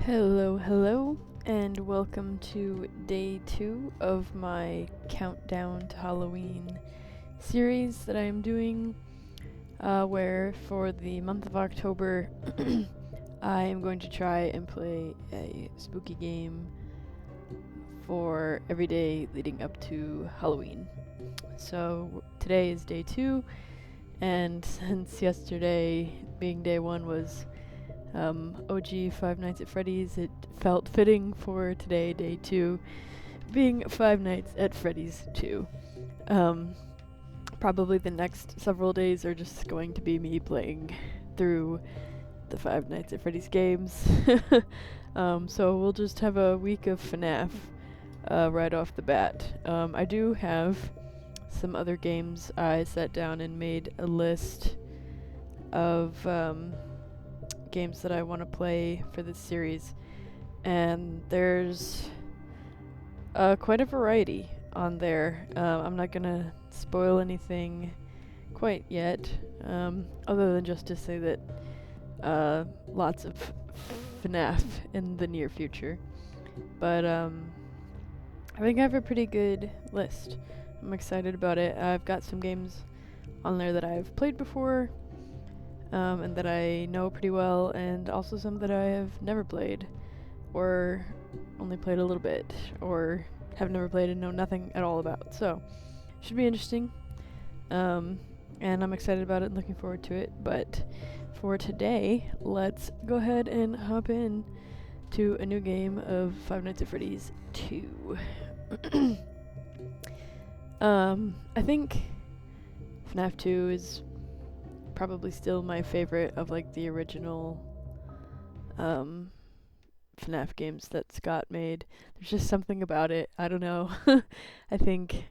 Hello, and welcome to day 2 of my Countdown to Halloween series that I am doing, where for the month of October, I am going to try and play a spooky game for every day leading up to Halloween. So today is day 2, and since yesterday being day 1 was OG Five Nights at Freddy's, it felt fitting for today, day 2, being Five Nights at Freddy's 2. Probably the next several days are just going to be me playing through the Five Nights at Freddy's games. So we'll just have a week of FNAF right off the bat. I do have some other games. I sat down and made a list of games that I want to play for this series, and there's quite a variety on there. I'm not gonna spoil anything quite yet, other than just to say that lots of FNAF in the near future. But I think I have a pretty good list. I'm excited about it. I've got some games on there that I've played before, and that I know pretty well, and also some that I have never played, or only played a little bit, or have never played and know nothing at all about. So, should be interesting, and I'm excited about it and looking forward to it. But for today, let's go ahead and hop in to a new game of Five Nights at Freddy's 2. I think FNAF 2 is probably still my favorite of like the original FNAF games that Scott made. There's just something about it. I don't know. I think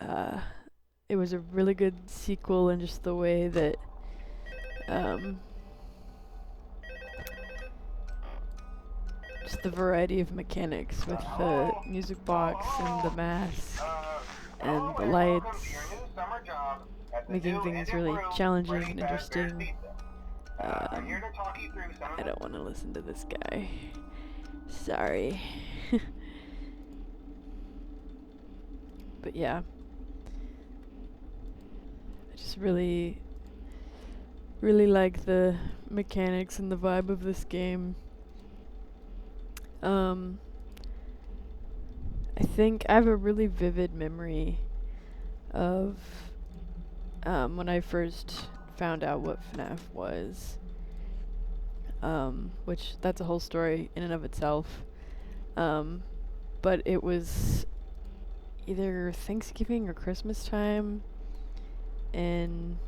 it was a really good sequel, and just the way that just the variety of mechanics with the music box and the mask and the lights, making things really challenging and interesting. I don't want to listen to this guy. Sorry. But yeah. I just really like the mechanics and the vibe of this game. I think I have a really vivid memory of when I first found out what FNAF was, which that's a whole story in and of itself. But it was either Thanksgiving or Christmas time in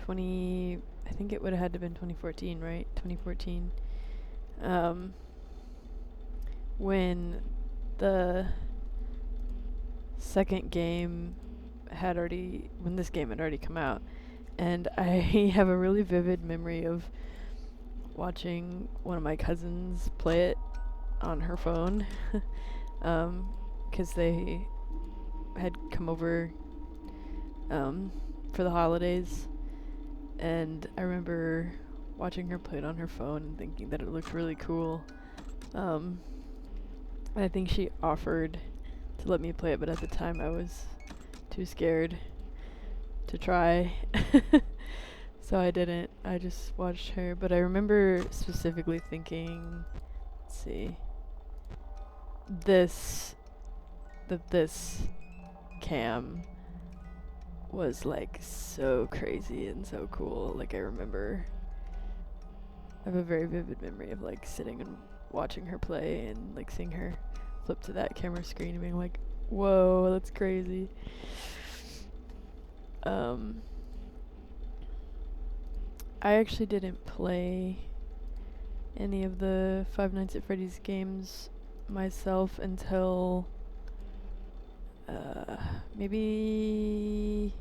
I think it would have had to have been 2014, right? 2014. When the second game when this game had already come out, and I have a really vivid memory of watching one of my cousins play it on her phone, 'cause they had come over for the holidays, and I remember watching her play it on her phone and thinking that it looked really cool. I think she offered to let me play it, but at the time I was too scared to try. So I didn't. I just watched her. But I remember specifically thinking, let's see, this cam was like so crazy and so cool. Like I have a very vivid memory of like sitting and watching her play and like seeing her flip to that camera screen and being like, whoa, that's crazy. I actually didn't play any of the Five Nights at Freddy's games myself until maybe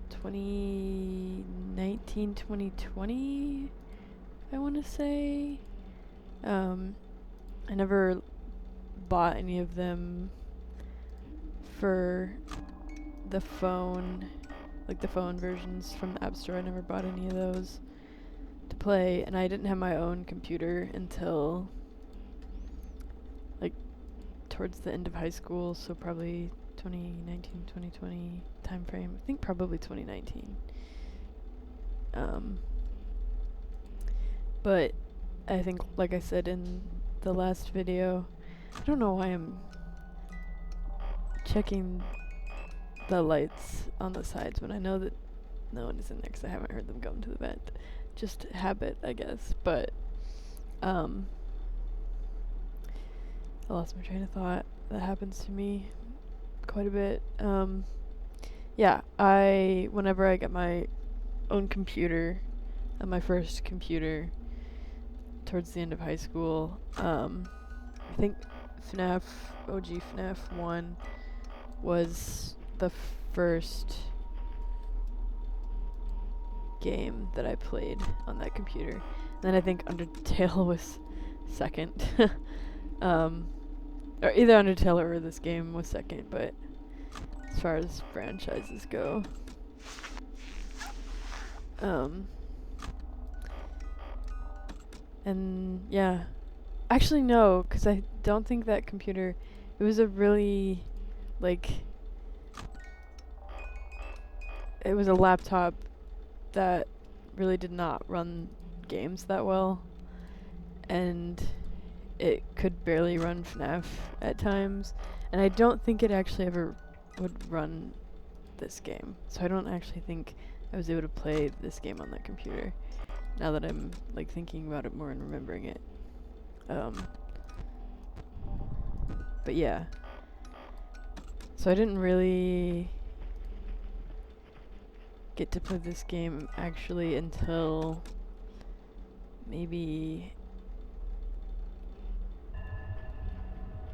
2019, 2020, I want to say. I never bought any of them for the phone, like the phone versions from the App Store. I never bought any of those. play, and I didn't have my own computer until like towards the end of high school, so probably 2019, 2020 time frame. I think probably 2019. But I think, like I said in the last video, I don't know why I'm checking the lights on the sides when I know that no one is in there because I haven't heard them go into the vent. Just habit, I guess. But I lost my train of thought. That happens to me quite a bit. Yeah, whenever I get my own computer, my first computer, towards the end of high school, I think OG FNAF 1 was the first game that I played on that computer. Then I think Undertale was second. Or either Undertale or this game was second, but as far as franchises go. And yeah. Actually no, because I don't think that computer, it was a really, it was a laptop that really did not run games that well, and it could barely run FNAF at times, and I don't think it actually ever would run this game, so I don't actually think I was able to play this game on that computer, now that I'm thinking about it more and remembering it. But yeah, so I didn't really get to play this game actually until maybe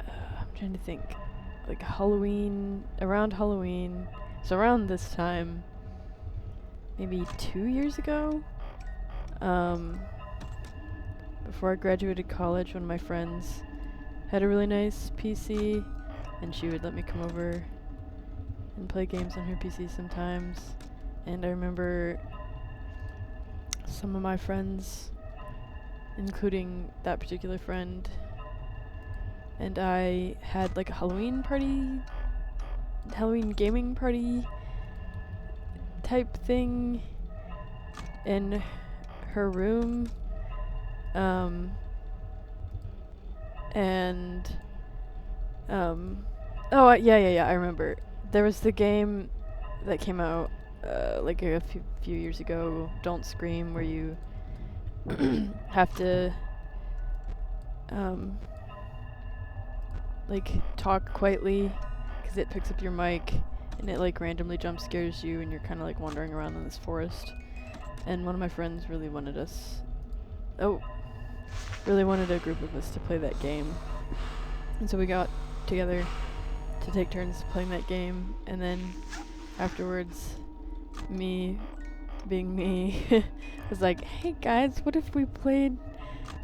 I'm trying to think, around Halloween, so around this time, maybe 2 years ago, before I graduated college. One of my friends had a really nice PC, and she would let me come over and play games on her PC sometimes. And I remember some of my friends, including that particular friend, and I had a Halloween gaming party type thing in her room. Yeah, I remember. There was the game that came out a few years ago, Don't Scream, where you have to talk quietly because it picks up your mic, and it randomly jump scares you, and you're kind of wandering around in this forest. And one of my friends really wanted a group of us to play that game, and so we got together to take turns playing that game. And then afterwards, me being me was like, hey guys, what if we played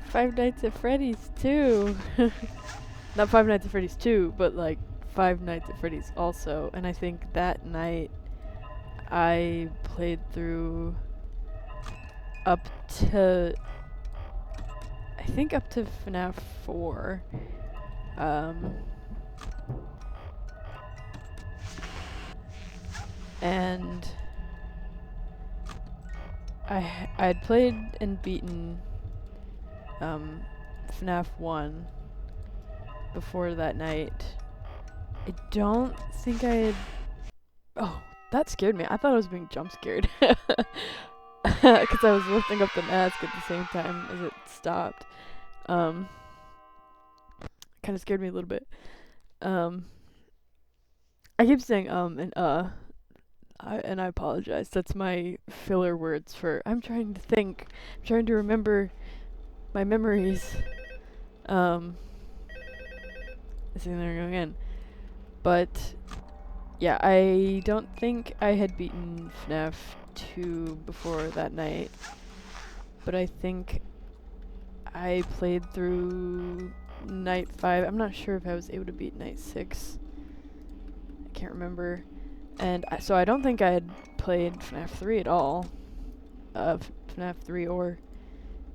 Five Nights at Freddy's 2? Not Five Nights at Freddy's 2, but Five Nights at Freddy's also. And I think that night I played through up to FNAF 4. And I'd played and beaten FNAF 1 before that night. I don't think I had... Oh, that scared me. I thought I was being jump scared. Because I was lifting up the mask at the same time as it stopped. Kind of scared me a little bit. I keep saying and I apologize. That's my filler words for I'm trying to think. I'm trying to remember my memories. This thing there going in. But yeah, I don't think I had beaten FNAF 2 before that night. But I think I played through night 5. I'm not sure if I was able to beat night 6. I can't remember. And so I don't think I had played FNAF 3 at all. FNAF 3 or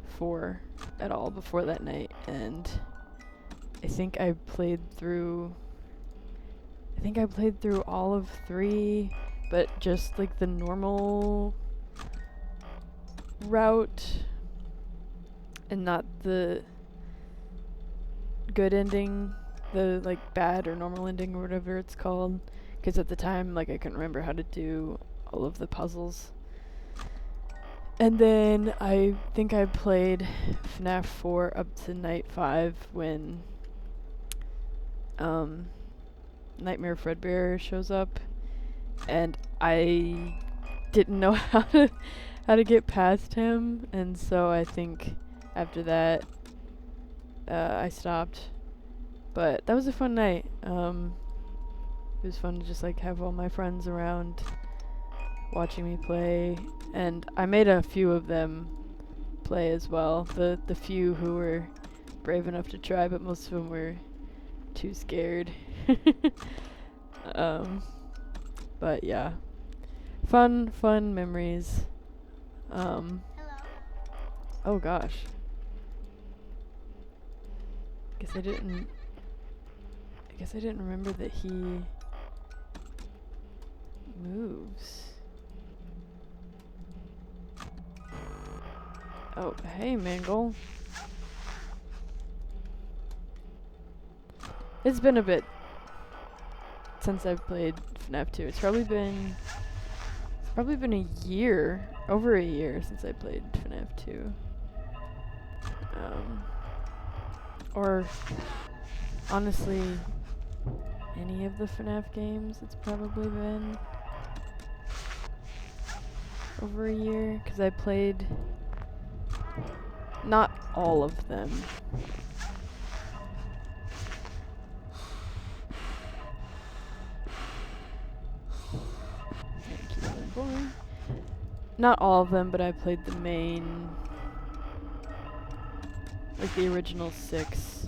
4 at all before that night, and I think I played through all of 3, but just like the normal route and not the good ending, the like bad or normal ending or whatever it's called, because at the time like I couldn't remember how to do all of the puzzles. And then I think I played FNAF 4 up to night 5 when Nightmare Fredbear shows up, and I didn't know how to get past him, and so I think after that I stopped. But that was a fun night. It was fun to just like have all my friends around watching me play, and I made a few of them play as well. The few who were brave enough to try, but most of them were too scared. But yeah, fun memories. Hello. Oh gosh. I guess I didn't remember that he moves. Oh, hey, Mangle. It's been a bit since I've played FNAF 2. It's probably been a year, over a year since I played FNAF 2. Or honestly, any of the FNAF games, it's probably been over a year, because I played not all of them. Thank you, little boy. Not all of them, but I played the main, like the original 6.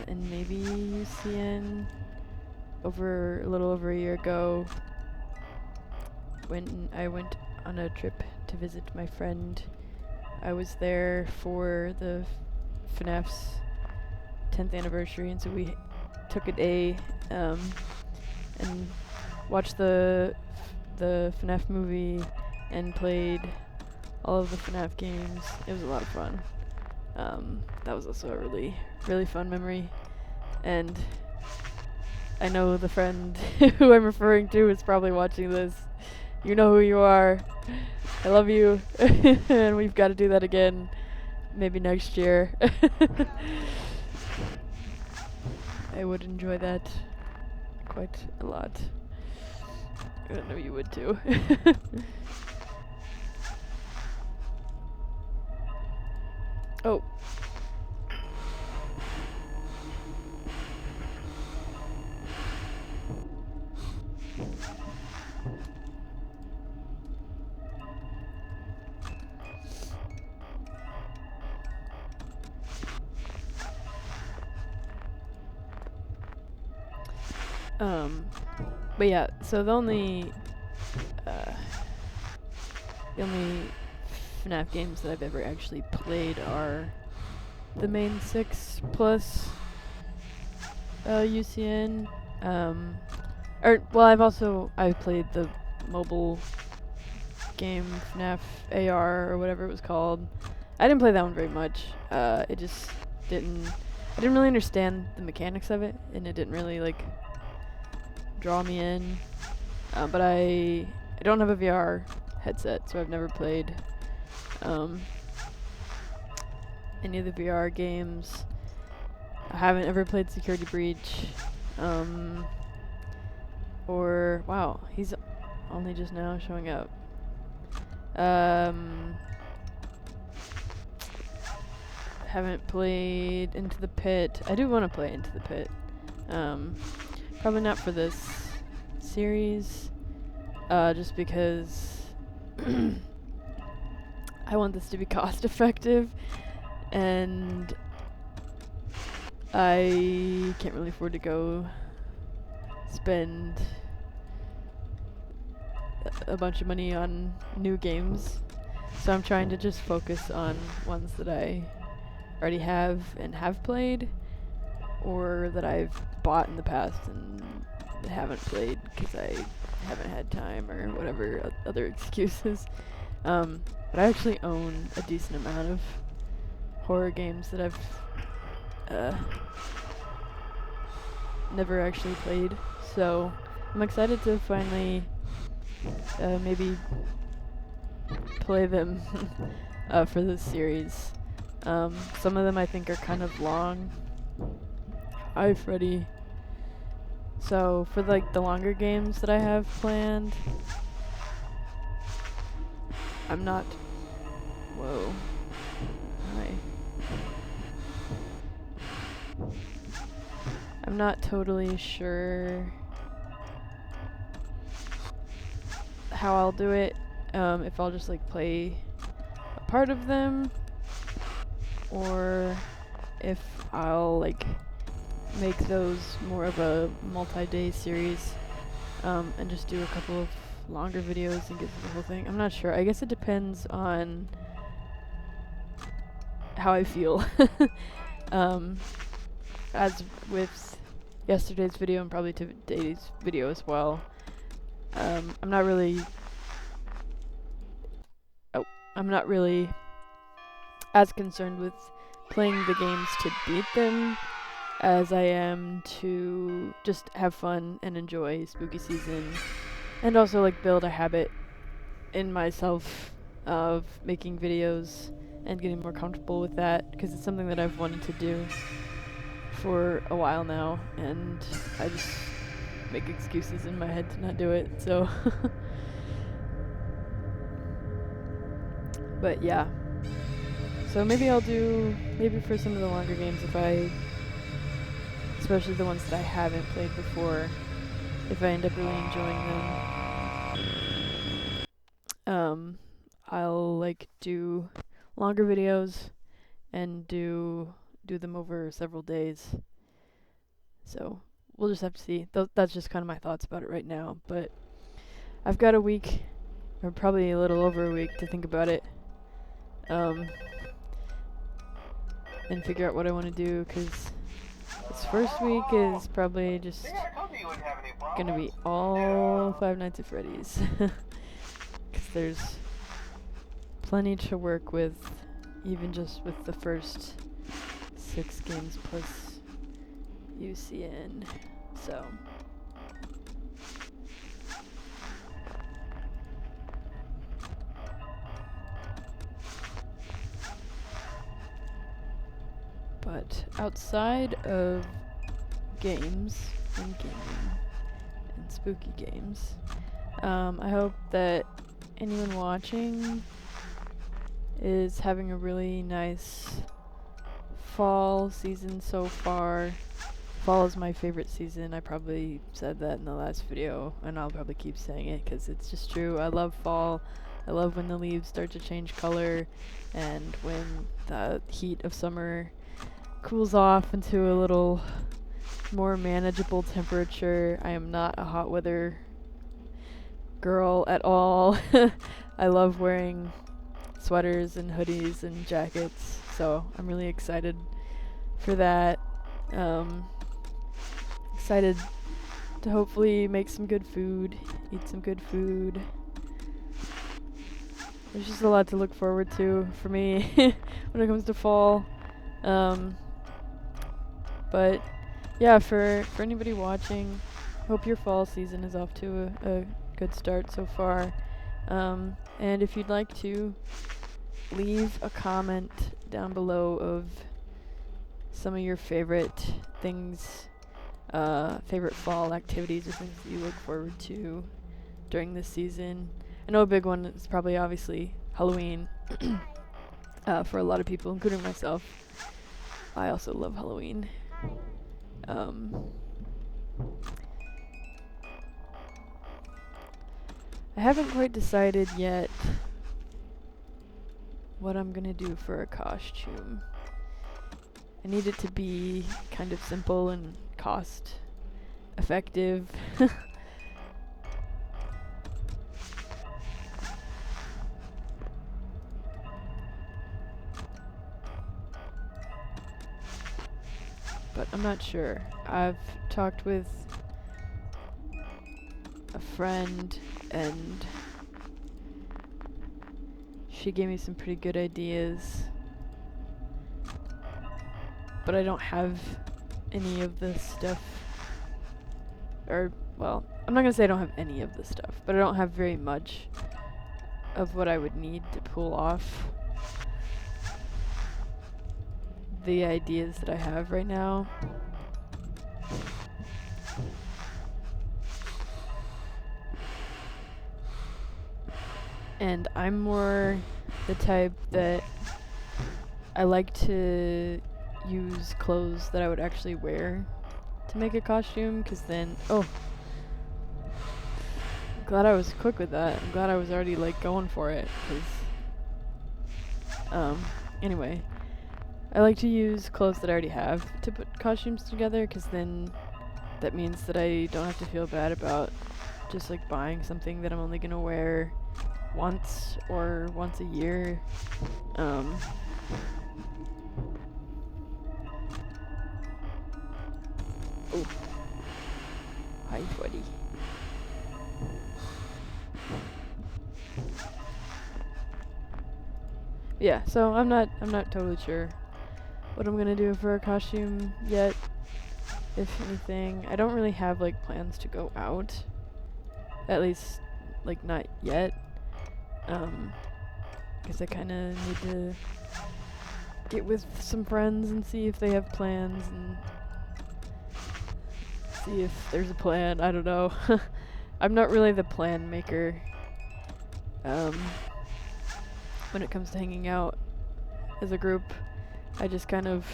And maybe UCN a little over a year ago when I went on a trip to visit my friend. I was there for the FNAF's 10th anniversary, and so we took a day and watched the FNAF movie and played all of the FNAF games. It was a lot of fun. That was also a really fun memory, and I know the friend who I'm referring to is probably watching this. You know who you are. I love you, and we've got to do that again, maybe next year. I would enjoy that quite a lot. I know you would too. Oh. But yeah, so the only FNAF games that I've ever actually played are the main 6 plus UCN. I've played the mobile game FNAF AR or whatever it was called. I didn't play that one very much. I didn't really understand the mechanics of it, and it didn't really like draw me in. But I don't have a VR headset, so I've never played any of the VR games. I haven't ever played Security Breach. Wow, he's only just now showing up. Haven't played Into the Pit. I do want to play Into the Pit. Probably not for this series, just because I want this to be cost effective, and I can't really afford to go spend a bunch of money on new games. So I'm trying to just focus on ones that I already have and have played, or that I've bought in the past and haven't played because I haven't had time or whatever other excuses. But I actually own a decent amount of horror games that I've never actually played, so I'm excited to finally maybe play them for this series. Some of them I think are kind of long. Hi, Freddy. So for like the longer games that I have planned, I'm not. Whoa. Hi. I'm not totally sure how I'll do it. If I'll just like play a part of them, or if I'll like make those more of a multi-day series, and just do a couple of longer videos and get through the whole thing. I'm not sure. I guess it depends on how I feel. As with yesterday's video and probably today's video as well, I'm not really as concerned with playing the games to beat them as I am to just have fun and enjoy spooky season, and also like build a habit in myself of making videos and getting more comfortable with that, because it's something that I've wanted to do for a while now, and I just make excuses in my head to not do it, so but yeah. So maybe I'll do, maybe for some of the longer games, especially the ones that I haven't played before, if I end up really enjoying them, I'll like do longer videos and do them over several days. So we'll just have to see. That's just kind of my thoughts about it right now, but I've got a week, or probably a little over a week, to think about it. And figure out what I want to do, because this first week is probably just gonna be all Five Nights at Freddy's, because there's plenty to work with, even just with the first 6 games plus UCN, so. But outside of games and gaming and spooky games, I hope that anyone watching is having a really nice fall season so far. Fall is my favorite season. I probably said that in the last video, and I'll probably keep saying it because it's just true. I love fall. I love when the leaves start to change color, and when the heat of summer cools off into a little more manageable temperature. I am not a hot weather girl at all. I love wearing sweaters and hoodies and jackets, so I'm really excited for that. Excited to hopefully make some good food, eat some good food. There's just a lot to look forward to for me when it comes to fall. But yeah, for anybody watching, hope your fall season is off to a good start so far. And if you'd like to, leave a comment down below of some of your favorite things, favorite fall activities or things that you look forward to during this season. I know a big one is probably obviously Halloween for a lot of people, including myself. I also love Halloween. I haven't quite decided yet what I'm gonna do for a costume. I need it to be kind of simple and cost effective. but I'm not sure. I've talked with a friend and she gave me some pretty good ideas, but I don't have any of this stuff. Or, well, I'm not gonna say I don't have any of this stuff, but I don't have very much of what I would need to pull off the ideas that I have right now. And I'm more the type that I like to use clothes that I would actually wear to make a costume, because then, oh, I'm glad I was quick with that. I'm glad I was already like going for it, because anyway, I like to use clothes that I already have to put costumes together, because then that means that I don't have to feel bad about just like buying something that I'm only gonna wear once or once a year. Oh, hi, buddy. Yeah, so I'm not totally sure what I'm gonna do for a costume yet. If anything, I don't really have like plans to go out. At least, like, not yet. Guess I kind of need to get with some friends and see if they have plans and see if there's a plan. I don't know. I'm not really the plan maker when it comes to hanging out as a group. I just kind of,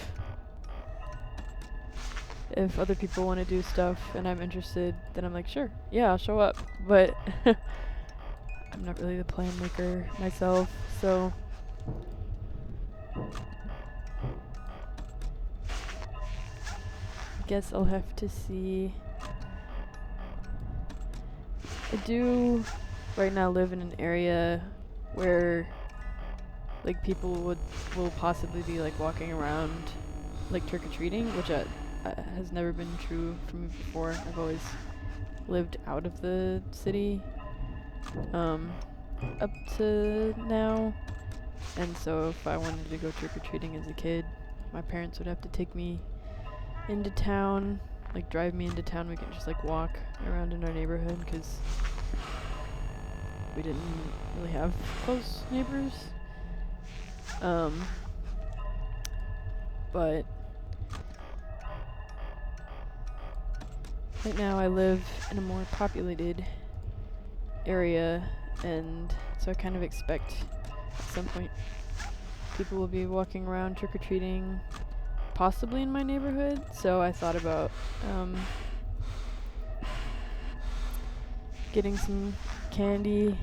if other people want to do stuff and I'm interested, then I'm like, sure, yeah, I'll show up. But I'm not really the plan maker myself, so I guess I'll have to see. I do right now live in an area where like people will possibly be like walking around like trick-or-treating, which has never been true for me before. I've always lived out of the city up to now, and so if I wanted to go trick-or-treating as a kid, my parents would have to take me into town, like drive me into town. We can just like walk around in our neighborhood because we didn't really have close neighbors. But right now I live in a more populated area, and so I kind of expect at some point people will be walking around trick-or-treating, possibly in my neighborhood. So I thought about getting some candy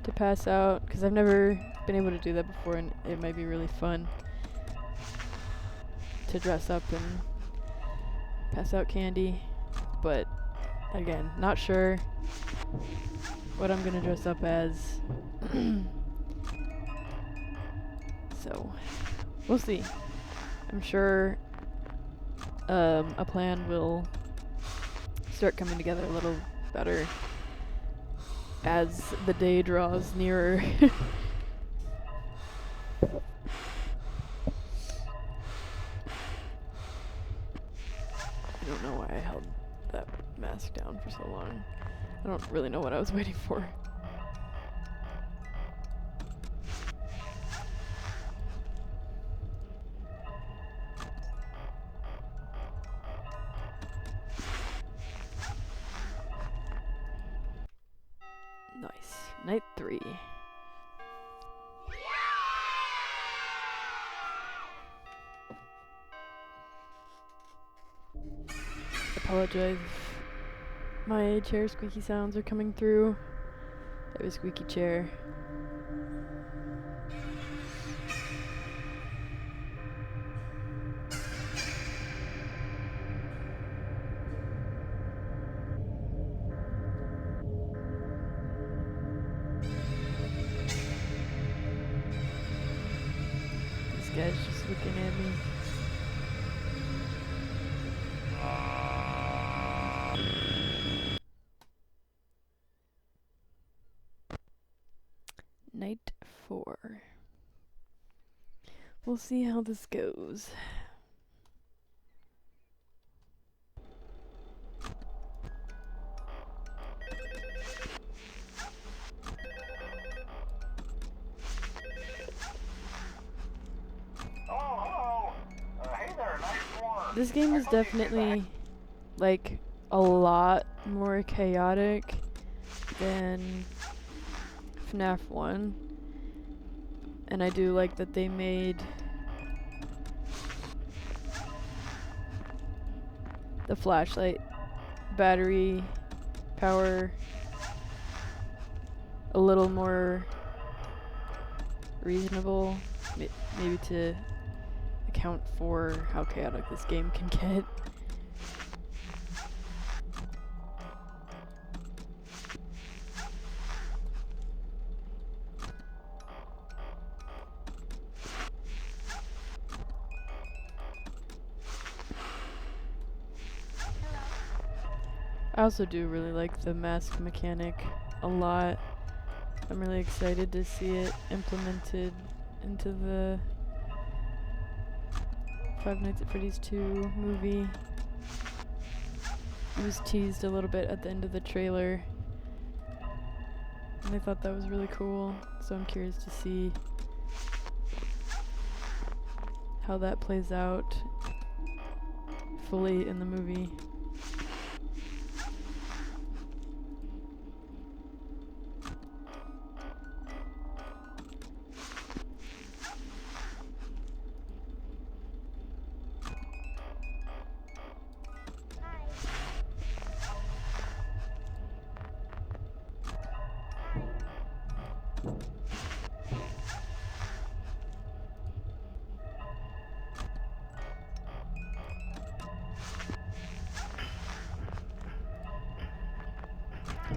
to pass out, because I've never been able to do that before, and it might be really fun to dress up and pass out candy. But again, not sure what I'm gonna dress up as. So we'll see. I'm sure a plan will start coming together a little better as the day draws nearer. I don't know why I held that mask down for so long. I don't really know what I was waiting for. Nice. Night 3. Apologize if my chair squeaky sounds are coming through. I have a squeaky chair. This guy's just looking at me. 4. We'll see how this goes. This game is definitely like a lot more chaotic than FNAF 1, and I do like that they made the flashlight battery power a little more reasonable, maybe to account for how chaotic this game can get. I also do really like the mask mechanic a lot. I'm really excited to see it implemented into the Five Nights at Freddy's 2 movie. It was teased a little bit at the end of the trailer, and I thought that was really cool, so I'm curious to see how that plays out fully in the movie.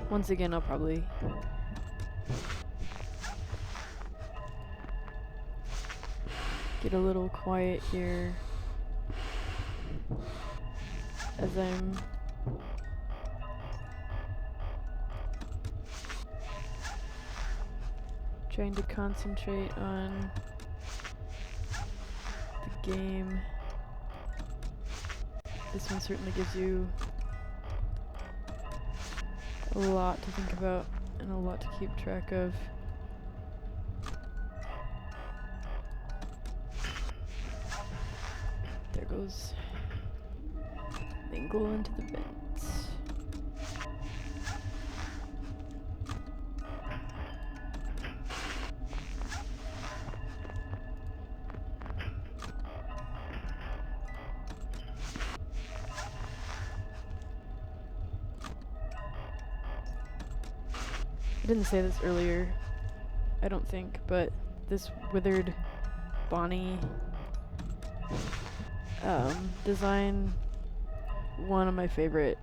Once again, I'll probably get a little quiet here as I'm trying to concentrate on the game. This one certainly gives you a lot to think about and a lot to keep track of. There goes Mingle into the vents. I didn't say this earlier, I don't think, but this withered Bonnie design, one of my favorite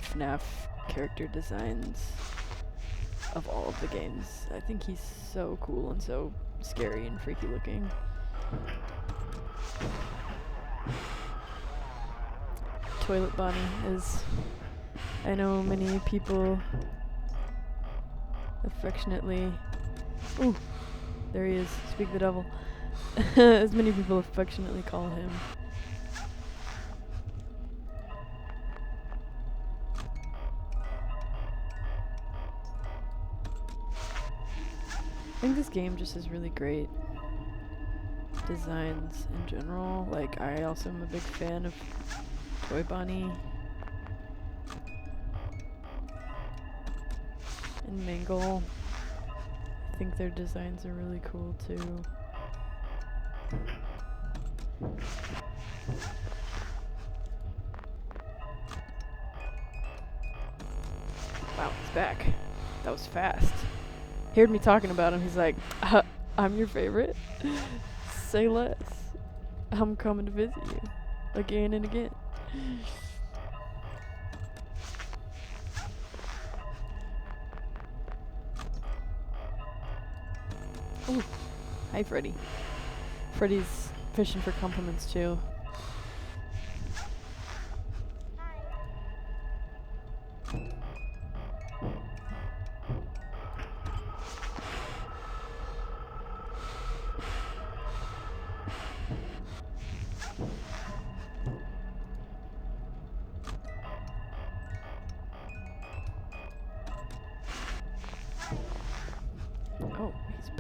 FNAF character designs of all of the games. I think he's so cool and so scary and freaky looking. Toilet Bonnie is, I know many people affectionately, ooh, there he is, speak the devil, as many people affectionately call him. I think this game just has really great designs in general. Like, I also am a big fan of Toy Bonnie and Mingle. I think their designs are really cool too. Wow, he's back. That was fast. He heard me talking about him. He's like, I'm your favorite. Say less. I'm coming to visit you again and again. Ooh. Hi, Freddy. Freddy's fishing for compliments too.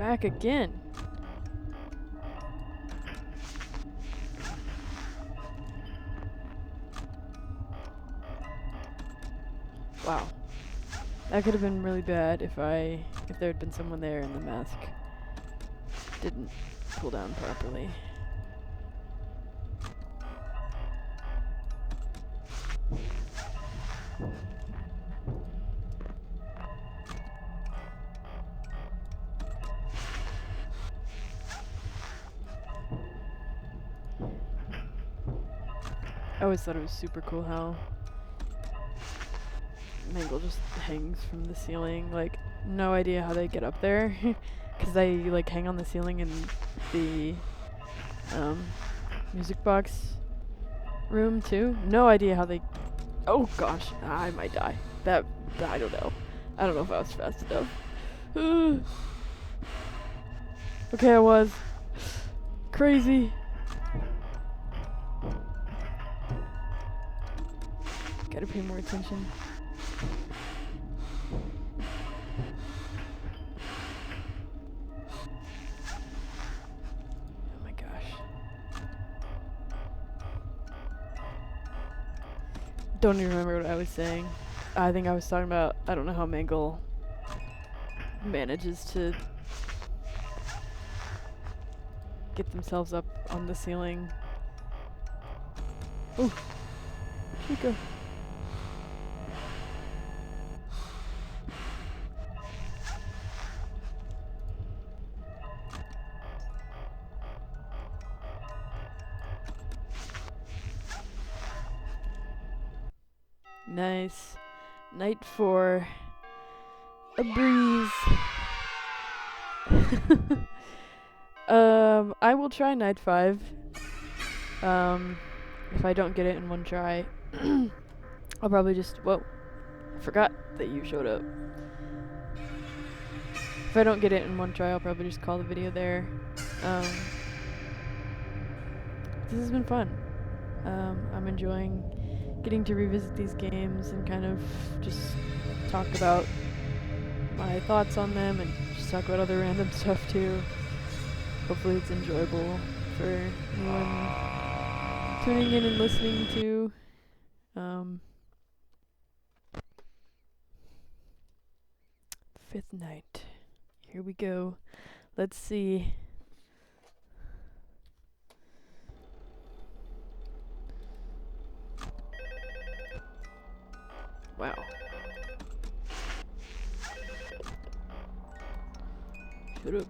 back again. Wow. That could have been really bad if there had been someone there and the mask didn't pull down properly. I always thought it was super cool how Mangle just hangs from the ceiling. Like, no idea how they get up there. Because they, like, hang on the ceiling in the music box room, too. No idea how they... Oh, gosh. I might die. I don't know. I don't know if I was fast enough. Okay, I was. Crazy. Gotta pay more attention. Oh my gosh. Don't even remember what I was saying. I think I was talking about, I don't know how Mangle manages to get themselves up on the ceiling. Oh, Chica. Nice. Night 4. A breeze. I will try night 5. If I don't get it in one try, I'll probably just... Whoa. I forgot that you showed up. If I don't get it in one try, I'll probably just call the video there. This has been fun. I'm enjoying getting to revisit these games and kind of just talk about my thoughts on them and just talk about other random stuff too. Hopefully it's enjoyable for anyone tuning in and listening to. Fifth night. Here we go. Let's see. Wow. Shut up.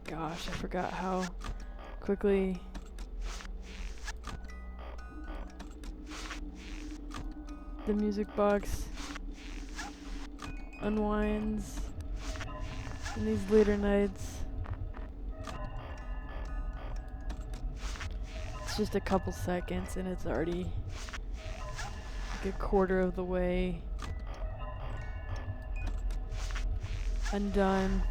Gosh, I forgot how quickly the music box unwinds in these later nights. It's just a couple seconds and it's already like a quarter of the way undone.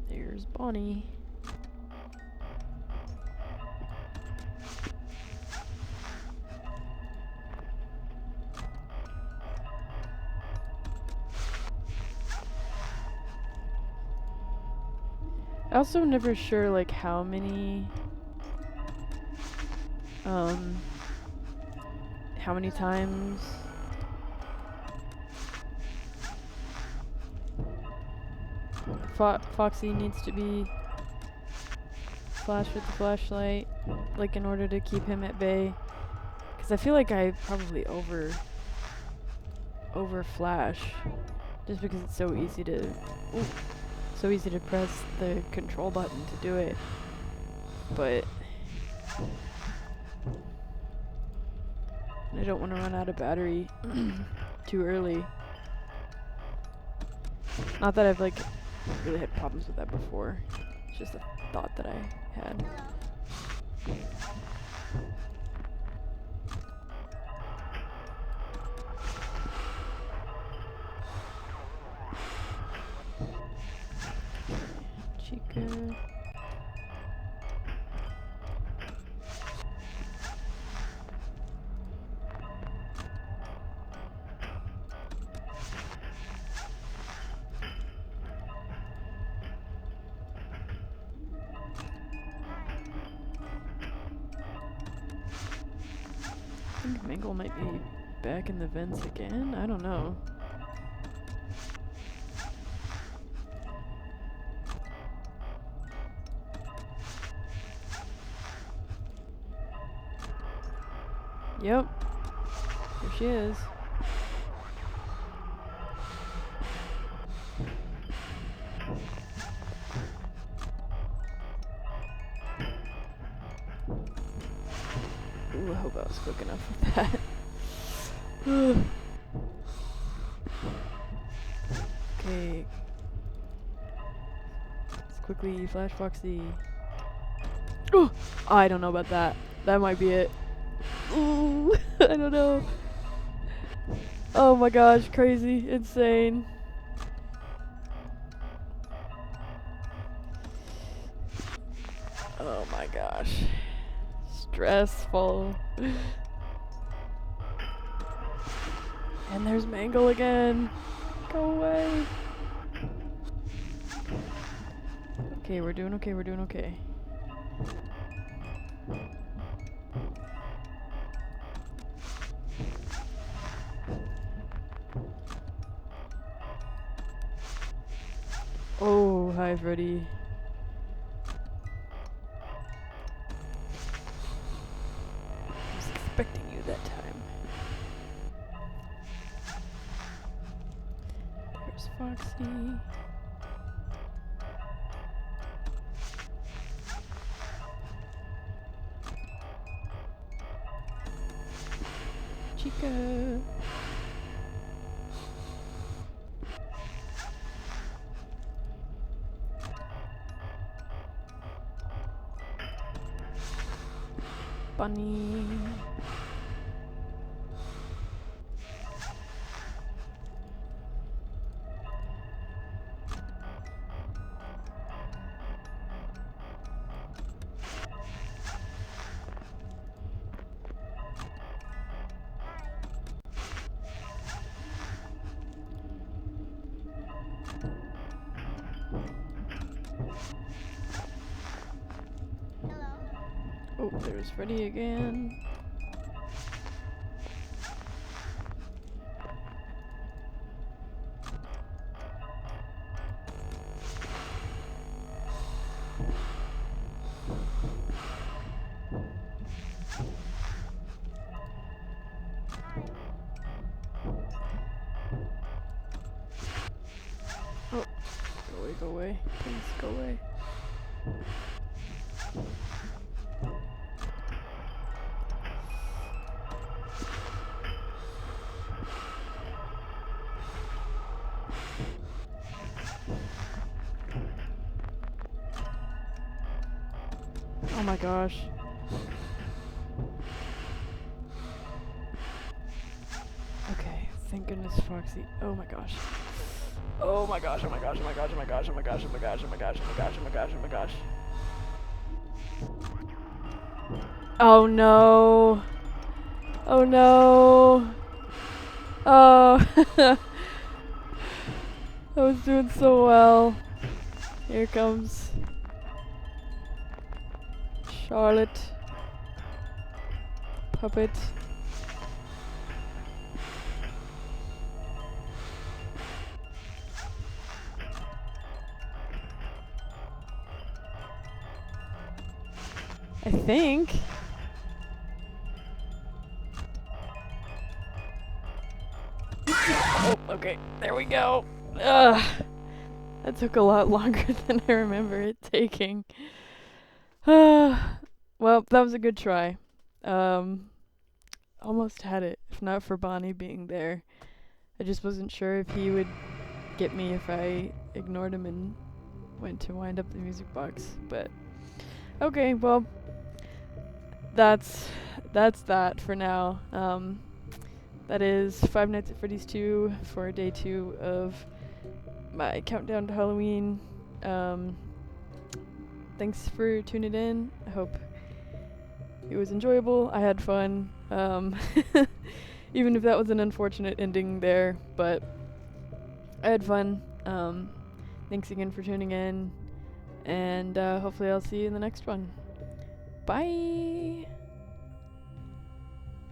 There's Bonnie. I also never sure like how many times Foxy needs to be flashed with the flashlight, like in order to keep him at bay. Because I feel like I probably over flash, just because it's so easy to press the control button to do it. But I don't want to run out of battery too early. Not that I've like really had problems with that before. It's just a thought that I had. Chica. I think Mangle might be back in the vents again. I don't know. Yep. Here she is. Ooh, I hope I was quick enough with that. Okay. Let's quickly flash Foxy. Oh, I don't know about that. That might be it. Ooh, I don't know. Oh my gosh, crazy, insane. Oh my gosh. Stressful. And there's Mangle again. Go away. Okay, we're doing okay, we're doing okay. Oh, hi Freddy. I was expecting you that time. There's Foxy. Chica. Bunny. Oh, there's Freddy again. Oh, go away, please go away. Oh my gosh. Okay, thank goodness Foxy. Oh my gosh. Oh my gosh, oh my gosh, oh my gosh, oh my gosh, oh my gosh, oh my gosh, oh my gosh, oh my gosh, oh my gosh, oh my gosh. Oh no. Oh no. Oh. I was doing so well. Here comes Charlotte. Puppet. I think. Oh, okay. There we go. Ugh. That took a lot longer than I remember it taking. Well, that was a good try. Almost had it, if not for Bonnie being there. I just wasn't sure if he would get me if I ignored him and went to wind up the music box. But okay, well, that's that for now. That is Five Nights at Freddy's 2 for day 2 of my countdown to Halloween. Thanks for tuning in. I hope it was enjoyable. I had fun. Even if that was an unfortunate ending there, but I had fun. Thanks again for tuning in, and hopefully I'll see you in the next one. Bye!